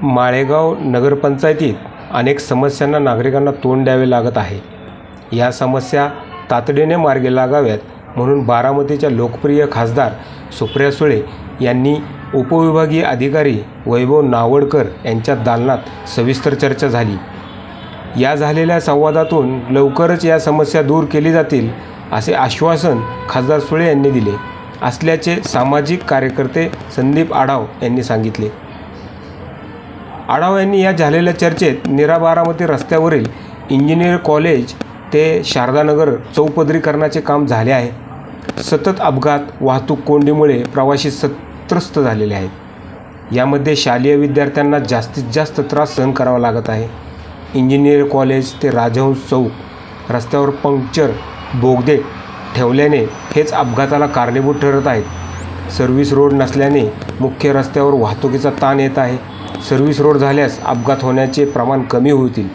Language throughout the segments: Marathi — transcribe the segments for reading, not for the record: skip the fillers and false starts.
माळेगाव नगरपंचायतीत अनेक समस्यांना नागरिकांना तोंड द्यावे लागत आहे। या समस्या तातडीने मार्गी लागाव्यात म्हणून बारामतीच्या लोकप्रिय खासदार सुप्रिया सुळे यांनी उपविभागीय अधिकारी वैभव नावडकर यांच्या दालनात सविस्तर चर्चा झाली। या झालेल्या संवादातून लवकरच या समस्या दूर केली जातील असे आश्वासन खासदार सुळे यांनी दिले असल्याचे सामाजिक कार्यकर्ते संदीप आढाव यांनी सांगितले। आढाव यांनी या झालेल्या चर्चेत नीरा बारामती रस्त्यावरील इंजिनियर कॉलेज ते शारदानगर चौपदरीकरणाचे काम झाले आहे। सतत अपघात वाहतूक कोंडीमुळे प्रवासी त्रस्त झालेले आहेत। यामध्ये शालेय विद्यार्थ्यांना जास्तीत जास्त त्रास सहन करावा लागत आहे। इंजिनियर कॉलेज ते राजहंस चौक रस्त्यावर पंक्चर बोगदे ठेवल्याने हेच अपघाताला कारणीभूत ठरत आहेत। सर्व्हिस रोड नसल्याने मुख्य रस्त्यावर वाहतुकीचा ताण येत आहे। सर्व्हिस रोड झाल्यास अपघात होण्याचे प्रमाण कमी होतील।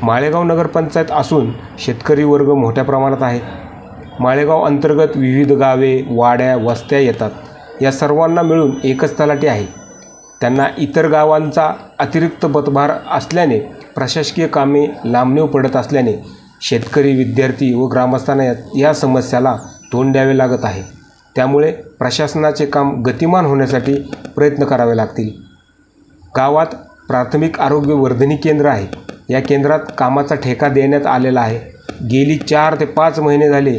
माळेगाव नगरपंचायत असून शेतकरी वर्ग मोठ्या प्रमाणात आहे। माळेगाव अंतर्गत विविध गावे वाड्या वस्त्या येतात। या सर्वांना मिळून एकच तलाठी आहे। त्यांना इतर गावांचा अतिरिक्त पदभार असल्याने प्रशासकीय कामे लांबणीवर पडत असल्याने शेतकरी विद्यार्थी व ग्रामस्थांना या समस्याला तोंड द्यावे लागत आहे। त्यामुळे प्रशासनाचे काम गतिमान होण्यासाठी प्रयत्न करावे लागतील। गावात प्राथमिक आरोग्य वर्धिनी केंद्र आहे। या केंद्रात कामाचा ठेका देण्यात आलेला आहे। गेली 4 ते 5 महिने झाले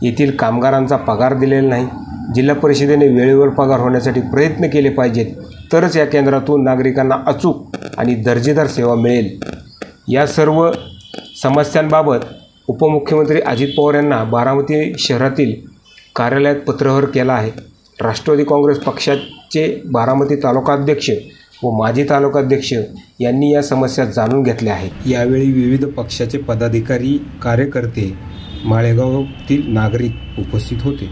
येथील कामगारांचा पगार दिलेला नाही। जिल्हा परिषदेने वेळेवर पगार होण्यासाठी प्रयत्न केले पाहिजेत, तरच या केंद्रातून नागरिकांना अचूक आणि दर्जेदार सेवा मिळेल। या सर्व समस्यांबाबत उपमुख्यमंत्री अजित पवार यांना बारामती शहरातील कार्यालयात पत्रव्यवहार केला आहे। राष्ट्रवादी काँग्रेस पक्षाचे बारामती तालुकाध्यक्ष व माजी तालुकाध्यक्ष यांनी या समस्या जाणून घेतल्या आहेत। यावेळी विविध पक्षाचे पदाधिकारी कार्यकर्ते माळेगावातील नागरिक उपस्थित होते।